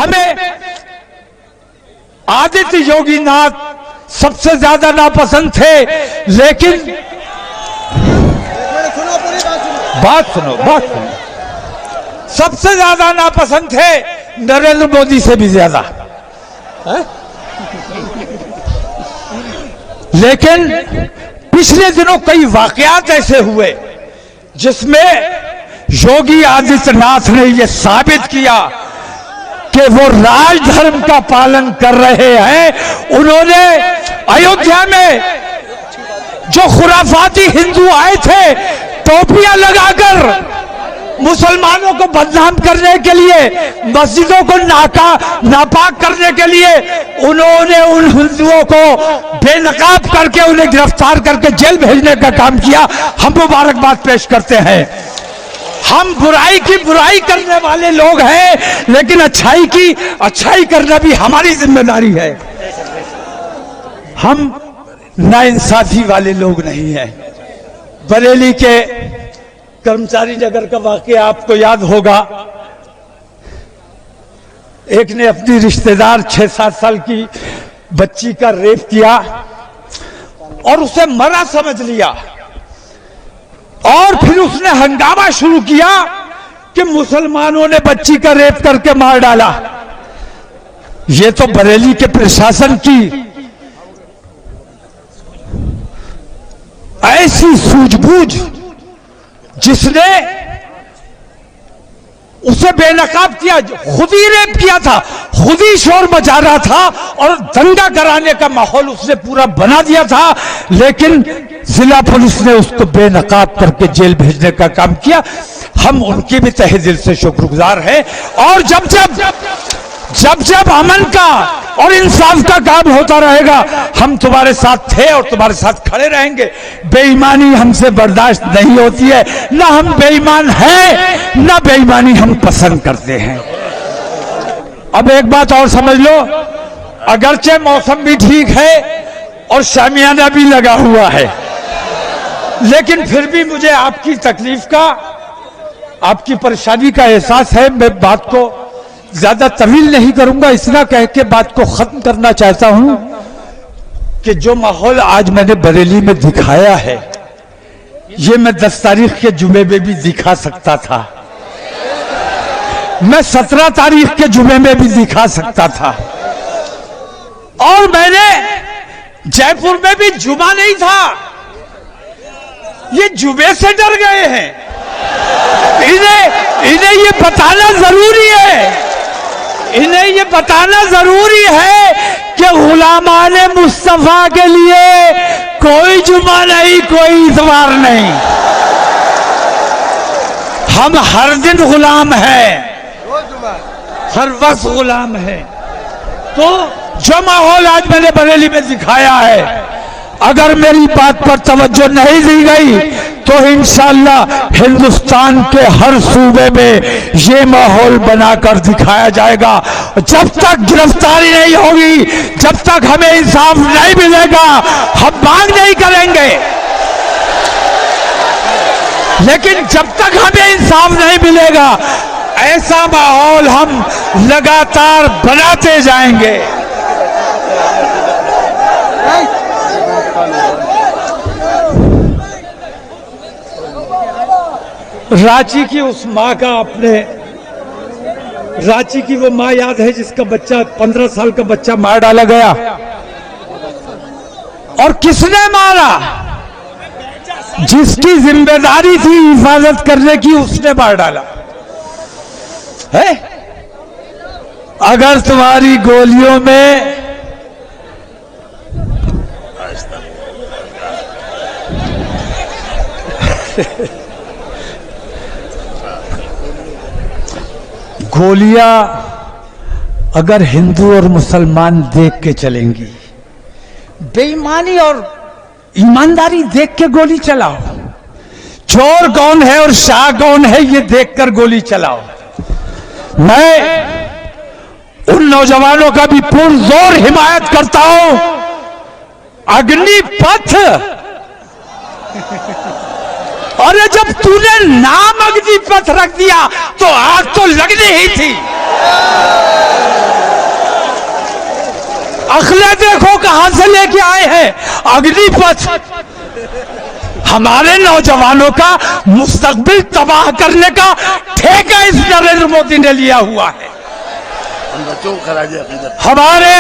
हमें आदित्य योगीनाथ सबसे ज्यादा नापसंद थे, लेकिन बात सुनो, सबसे ज्यादा नापसंद थे नरेंद्र मोदी से भी ज्यादा। लेकिन पिछले दिनों कई वाकयात ऐसे हुए जिसमें योगी आदित्यनाथ ने यह साबित किया कि वो राजधर्म का पालन कर रहे हैं। उन्होंने अयोध्या में जो खुराफाती हिंदू आए थे, टोपियां लगाकर मुसलमानों को बदनाम करने के लिए, मस्जिदों को नापाक करने के लिए, उन्होंने उन हिंदुओं को बेनकाब करके उन्हें गिरफ्तार करके जेल भेजने का काम किया। हम मुबारकबाद पेश करते हैं। हम बुराई की बुराई करने वाले लोग हैं, लेकिन अच्छाई की अच्छाई करना भी हमारी जिम्मेदारी है। हम नाइंसाफी वाले लोग नहीं हैं। बरेली के कर्मचारी नगर का वाकया आपको याद होगा। एक ने अपनी रिश्तेदार 6-7 साल की बच्ची का रेप किया और उसे मरा समझ लिया, और फिर उसने हंगामा शुरू किया कि मुसलमानों ने बच्ची का रेप करके मार डाला। ये तो बरेली के प्रशासन की ऐसी सूझबूझ, जिसने उसे बेनकाब किया, खुद ही रेप किया था, खुद ही शोर मचा रहा था और दंगा कराने का माहौल उसने पूरा बना दिया था, लेकिन जिला पुलिस ने उसको बेनकाब करके जेल भेजने का काम किया। हम उनके भी तहे दिल से शुक्रगुजार हैं। और जब जब अमन का और इंसाफ का काम होता रहेगा, हम तुम्हारे साथ थे और तुम्हारे साथ खड़े रहेंगे। बेईमानी हमसे बर्दाश्त नहीं होती है, ना हम बेईमान हैं, ना बेईमानी हम पसंद करते हैं। अब एक बात और समझ लो, अगरचे मौसम भी ठीक है और शामियाना भी लगा हुआ है, लेकिन फिर भी मुझे आपकी तकलीफ का, आपकी परेशानी का एहसास है। मैं बात को ज्यादा तवील नहीं करूंगा, इतना कह के बात को खत्म करना चाहता हूं कि जो माहौल आज मैंने बरेली में दिखाया है, ये मैं 10 तारीख के जुमे में भी दिखा सकता था, मैं 17 तारीख के जुमे में भी दिखा सकता था, और मैंने जयपुर में भी जुमा नहीं था। ये जुमे से डर गए हैं। इन्हें ये बताना जरूरी है, इन्हें ये बताना जरूरी है कि गुलामाने मुस्तफा के लिए कोई जुमा नहीं, कोई इतवार नहीं। हम हर दिन गुलाम हैं, हर वक्त गुलाम हैं। तो जो माहौल आज मैंने बरेली में दिखाया है, अगर मेरी बात पर तवज्जो नहीं दी गई तो इंशाअल्लाह हिंदुस्तान के हर सूबे में ये माहौल बनाकर दिखाया जाएगा। जब तक गिरफ्तारी नहीं होगी, जब तक हमें इंसाफ नहीं मिलेगा, हम मांग नहीं करेंगे। लेकिन जब तक हमें इंसाफ नहीं मिलेगा, ऐसा माहौल हम लगातार बनाते जाएंगे। रांची की उस माँ का, अपने रांची की वो माँ याद है जिसका बच्चा 15 साल का बच्चा मार डाला गया, और किसने मारा? जिसकी जिम्मेदारी थी हिफाजत करने की, उसने मार डाला है। अगर तुम्हारी गोलियों में गोलियां अगर हिंदू और मुसलमान देख के चलेंगी, बेईमानी और ईमानदारी देख के गोली चलाओ। चोर कौन है और शाह कौन है ये देखकर गोली चलाओ। मैं उन नौजवानों का भी पुरजोर हिमायत करता हूं। अग्निपथ, अरे जब तूने नाम अग्निपथ रख दिया तो आग तो लगनी ही थी। अखले देखो कहां से लेके आए हैं, अग्निपथ। हमारे नौजवानों का मुस्तकबिल तबाह करने का ठेका इस नरेंद्र मोदी ने लिया हुआ है। हमारे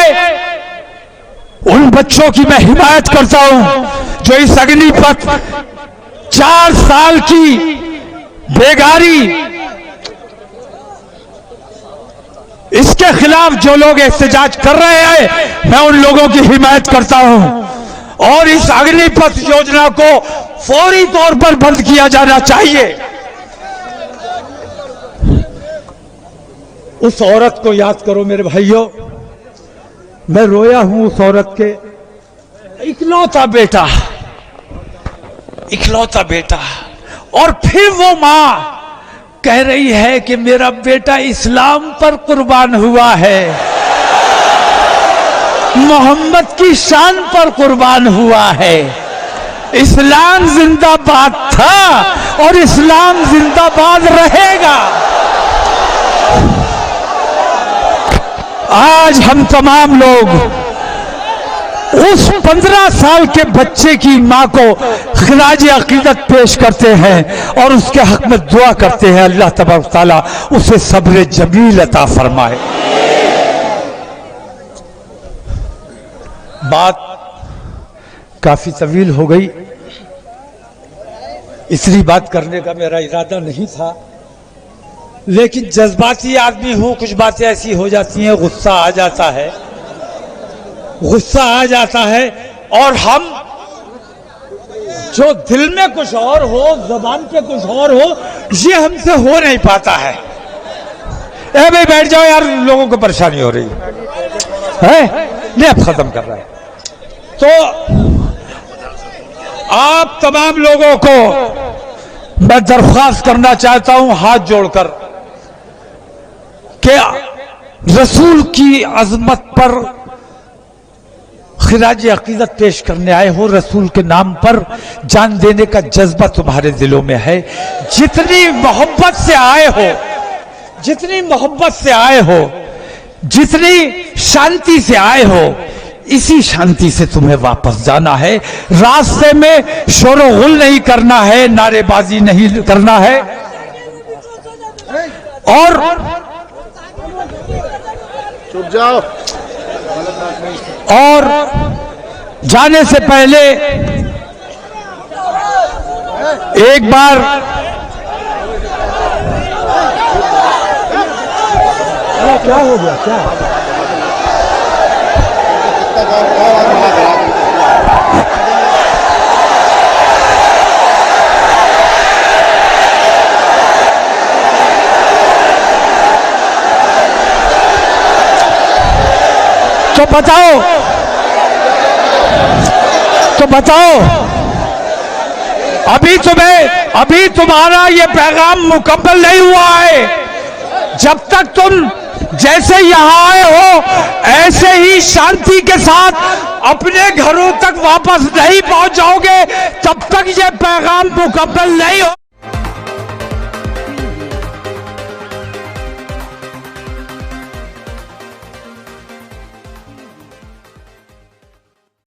उन बच्चों की मैं हिमायत करता हूं जो इस अग्निपथ 4 साल की बेगारी, इसके खिलाफ जो लोग एहतजाज कर रहे हैं, मैं उन लोगों की हिमायत करता हूं और इस अग्निपथ योजना को फौरी तौर पर बंद किया जाना चाहिए। उस औरत को याद करो मेरे भाइयों, मैं रोया हूं उस औरत के इकलौता बेटा, और फिर वो मां कह रही है कि मेरा बेटा इस्लाम पर कुर्बान हुआ है, मोहम्मद की शान पर कुर्बान हुआ है। इस्लाम जिंदाबाद था और इस्लाम जिंदाबाद रहेगा। आज हम तमाम लोग उस 15 साल के बच्चे की मां को खिराज अकीदत पेश करते हैं और उसके हक में दुआ करते हैं, अल्लाह तबारक तआला उसे सब्र जमील अता फरमाए। बात काफी तवील हो गई, इतनी बात करने का मेरा इरादा नहीं था, लेकिन जज्बाती आदमी हूं, कुछ बातें ऐसी हो जाती हैं, गुस्सा आ जाता है और हम जो दिल में कुछ और हो, जबान पे कुछ और हो, ये हमसे हो नहीं पाता है। ए भाई बैठ जाओ यार, लोगों को परेशानी हो रही है। नहीं, अब खत्म कर रहा है। तो आप तमाम लोगों को मैं दरख्वास्त करना चाहता हूं हाथ जोड़कर कि रसूल की अजमत पर खिराज अकीदत पेश करने आए हो, रसूल के नाम पर जान देने का जज्बा तुम्हारे दिलों में है। जितनी मोहब्बत से आए हो, जितनी शांति से आए हो, इसी शांति से तुम्हें वापस जाना है। रास्ते में शोरगुल नहीं करना है, नारेबाजी नहीं करना है, और चुप जाओ। और जाने से पहले एक बार क्या हो गया, क्या तो बताओ अभी तुम्हारा ये पैगाम मुकम्मल नहीं हुआ है। जब तक तुम जैसे यहां आए हो ऐसे ही शांति के साथ अपने घरों तक वापस नहीं पहुंच जाओगे, तब तक ये पैगाम मुकम्मल नहीं हो।